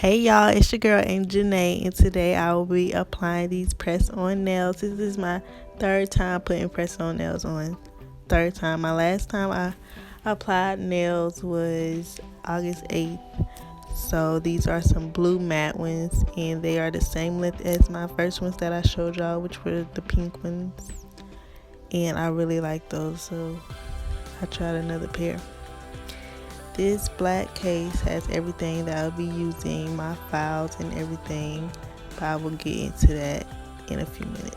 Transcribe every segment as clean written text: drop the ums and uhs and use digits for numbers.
Hey y'all, it's your girl Aunt Janae, and today I will be applying these press-on nails. This is my third time putting press-on nails on. Third time. My last time I applied nails was August 8th. So these are some blue matte ones, and they are the same length as my first ones that I showed y'all, which were the pink ones. And I really like those, so I tried another pair. This black case has everything that I'll be using, my files and everything, but I will get into that in a few minutes.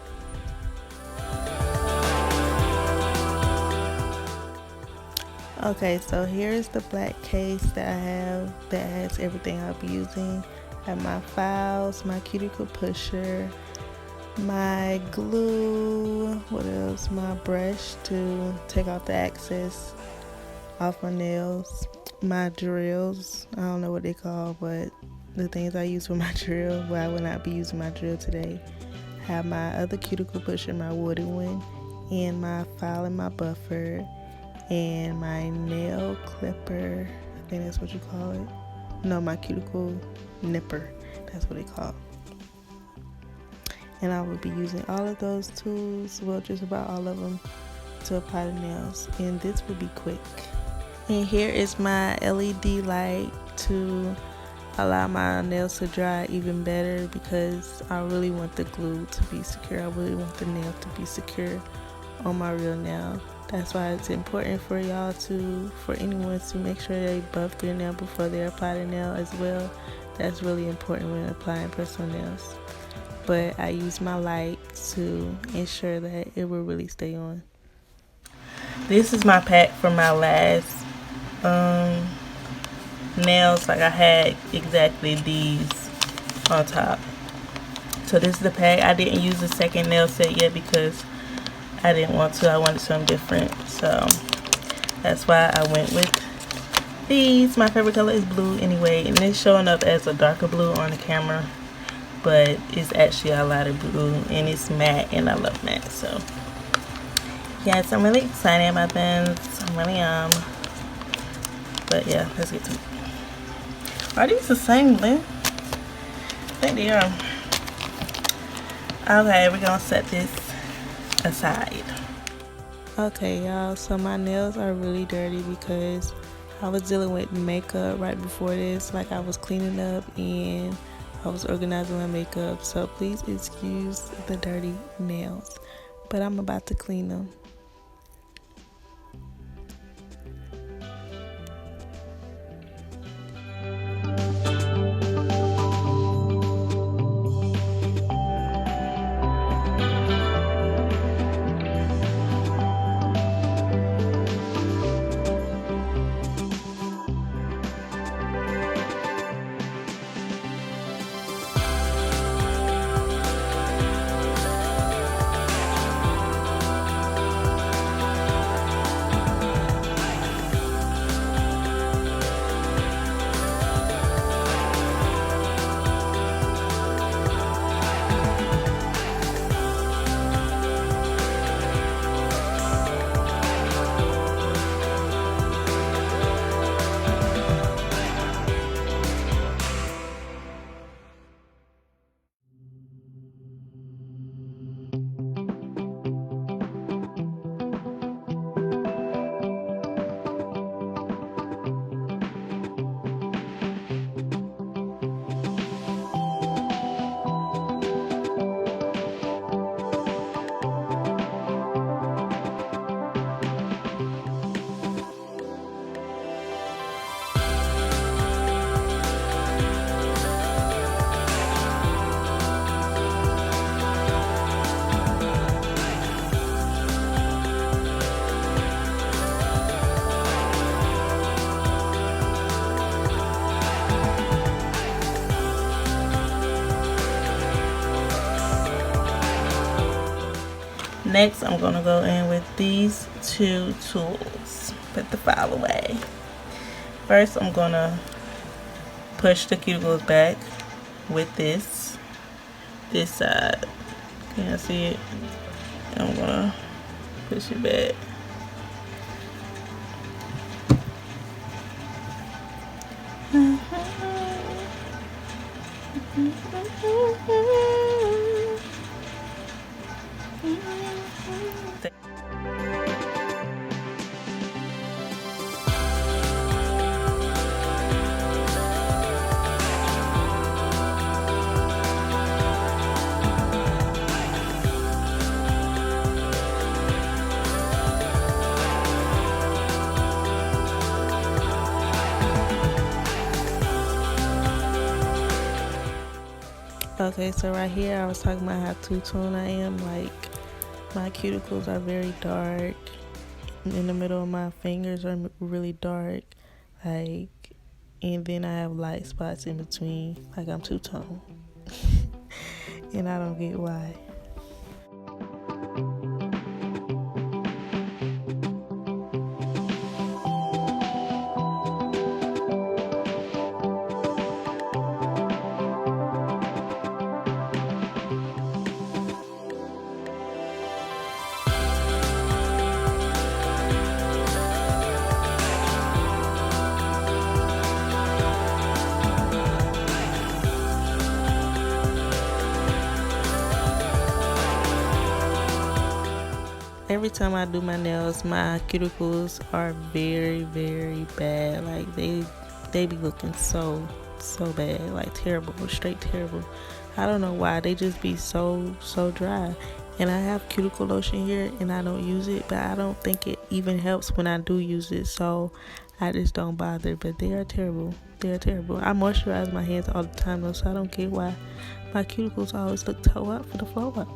Okay, so here's the black case that I have that has everything I'll be using. I have my files, my cuticle pusher, my glue, what else? My brush to take off the excess off my nails, my drills, I don't know what they call, but the things I use for my drill, but I will not be using my drill today. I have my other cuticle pusher, my wooden one, and my file and my buffer, and my nail clipper, I think that's what you call it. No, my cuticle nipper, that's what they call it. And I will be using all of those tools, well, just about all of them, to apply the nails, and this will be quick. And here is my LED light to allow my nails to dry even better, because I really want the glue to be secure. I really want the nail to be secure on my real nail. That's why it's important for y'all for anyone to make sure they buff their nail before they apply the nail as well. That's really important when applying personal nails. But I use my light to ensure that it will really stay on. This is my pack for my last nails. Like, I had exactly these on top. So this is the pack. I didn't use the second nail set yet because I didn't want to. I wanted something different, so that's why I went with these. My favorite color is blue anyway, and it's showing up as a darker blue on the camera, but it's actually a lighter blue, and it's matte, and I love matte. So yes, I'm really excited about this. I really am. But yeah, let's get to it. Are these the same length? I think they are. Okay, we're gonna set this aside. Okay, y'all, so my nails are really dirty because I was dealing with makeup right before this. Like, I was cleaning up and I was organizing my makeup, so please excuse the dirty nails, but I'm about to clean them. Next, I'm going to go in with these two tools. Put the file away. First, I'm going to push the cuticles back with this side. Can you see it? And I'm going to push it back. Okay, so right here I was talking about how two-tone I am. Like, my cuticles are very dark. In the middle of my fingers are really dark. Like, and then I have light spots in between. Like, I'm two-tone. And I don't get why. Every time I do my nails, my cuticles are very, very bad. Like, they be looking so bad, like terrible, straight terrible. I don't know why. They just be so dry. And I have cuticle lotion here and I don't use it, but I don't think it even helps when I do use it, so I just don't bother. But they are terrible. They are terrible. I moisturize my hands all the time though, so I don't get why my cuticles always look toe up for the flow up.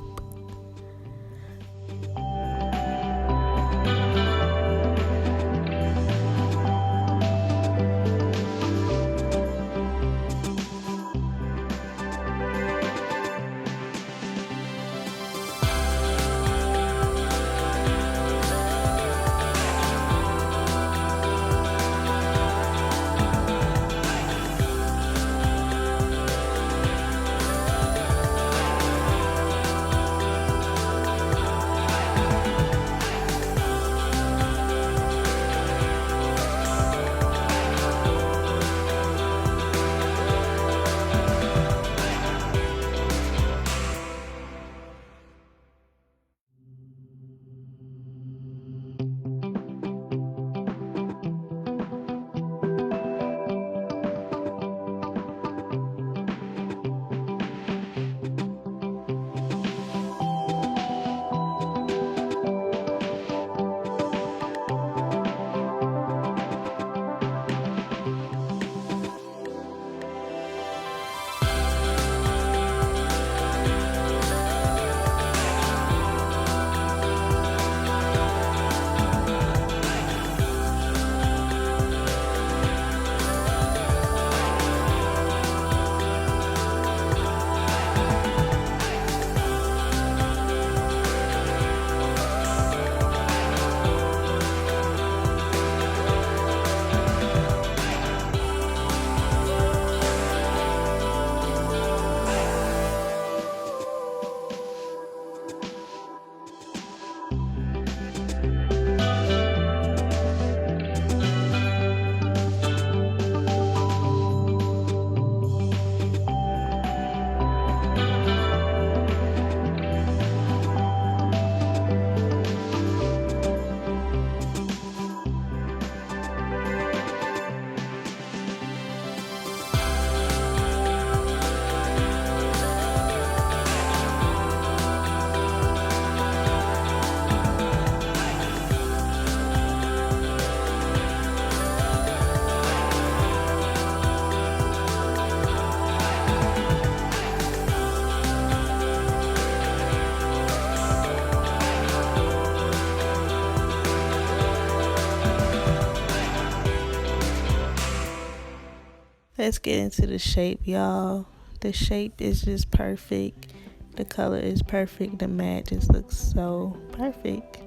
Let's get into the shape, y'all. The shape is just perfect. The color is perfect. The mat just looks so perfect.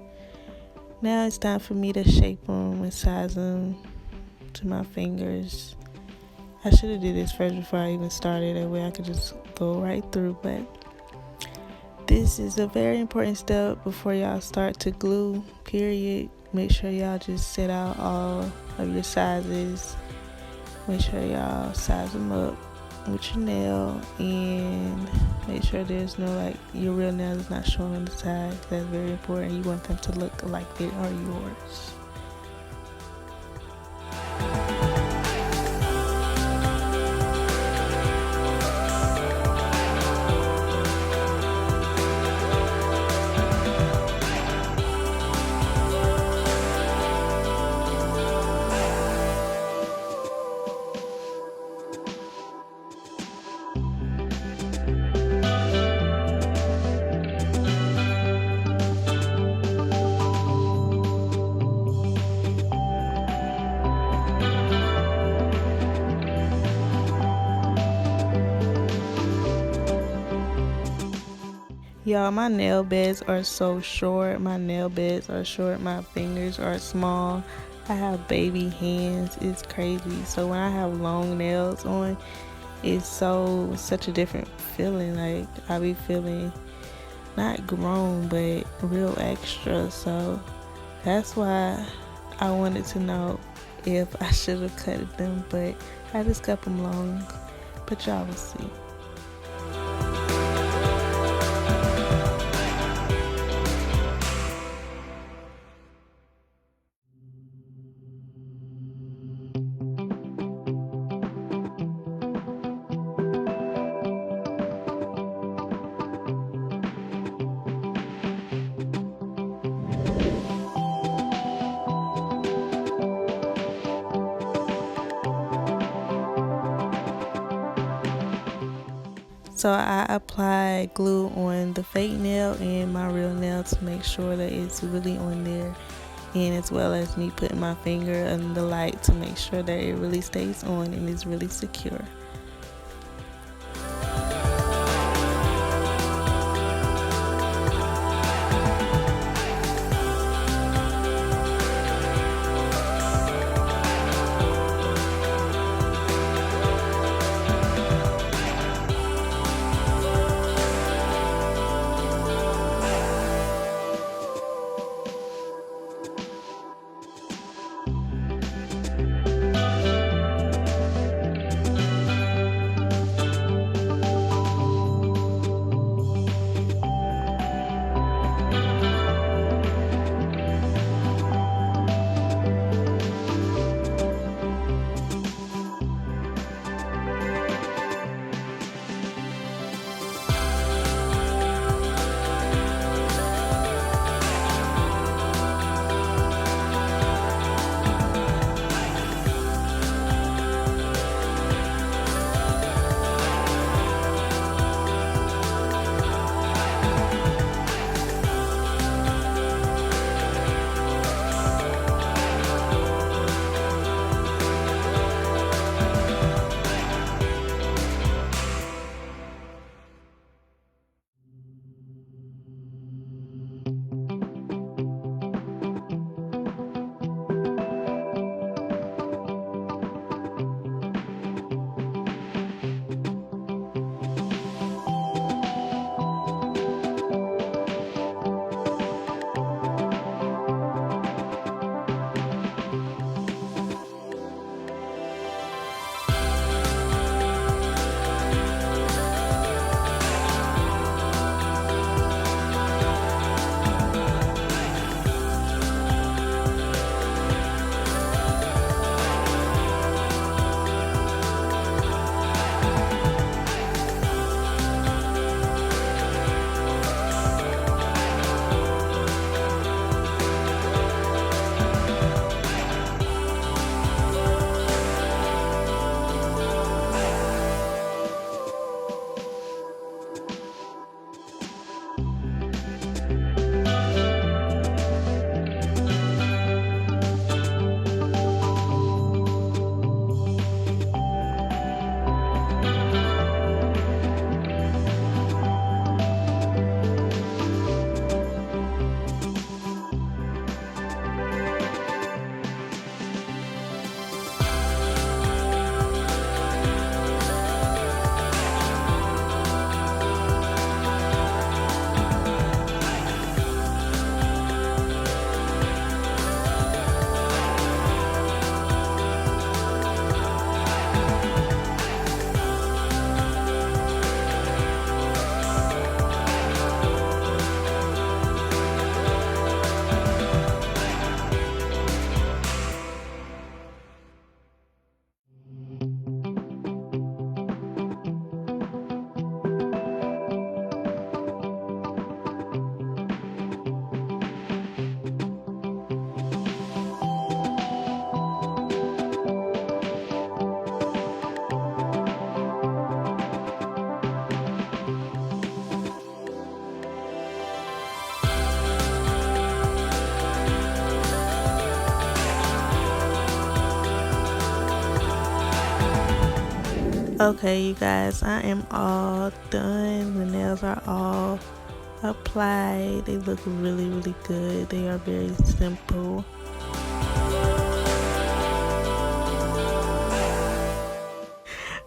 Now it's time for me to shape them and size them to my fingers. I should have did this first before I even started. That way I could just go right through. But this is a very important step before y'all start to glue, period. Make sure y'all just set out all of your sizes. Make sure y'all size them up with your nail, and make sure there's no, like, your real nail is not showing on the side. That's very important. You want them to look like they are yours. Y'all, my nail beds are so short. My nail beds are short. My fingers are small. I have baby hands. It's crazy. So when I have long nails on, it's such a different feeling. Like, I be feeling not grown, but real extra. So that's why I wanted to know if I should have cut them, but I just kept them long. But y'all will see. So I apply glue on the fake nail and my real nail to make sure that it's really on there, and as well as me putting my finger in the light to make sure that it really stays on and is really secure. Okay, you guys, I am all done. The nails are all applied. They look really, really good. They are very simple.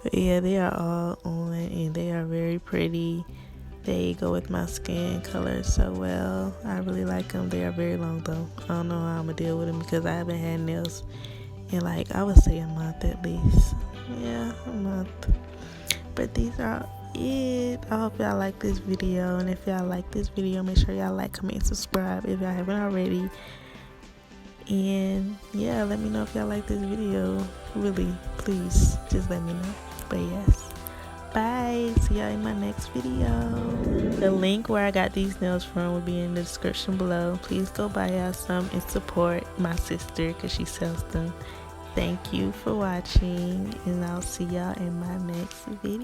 But yeah, they are all on and they are very pretty. They go with my skin color so well. I really like them. They are very long though. I don't know how I'm gonna deal with them because I haven't had nails in, like, I would say a month at least. Yeah, a month. But these are it. I hope y'all like this video, and if y'all like this video, make sure y'all like, comment, and subscribe if y'all haven't already. And yeah, let me know if y'all like this video. Really, please just let me know. But yes, bye. See y'all in my next video. The link where I got these nails from will be in the description below. Please go buy y'all some and support my sister because she sells them. Thank you for watching, and I'll see y'all in my next video.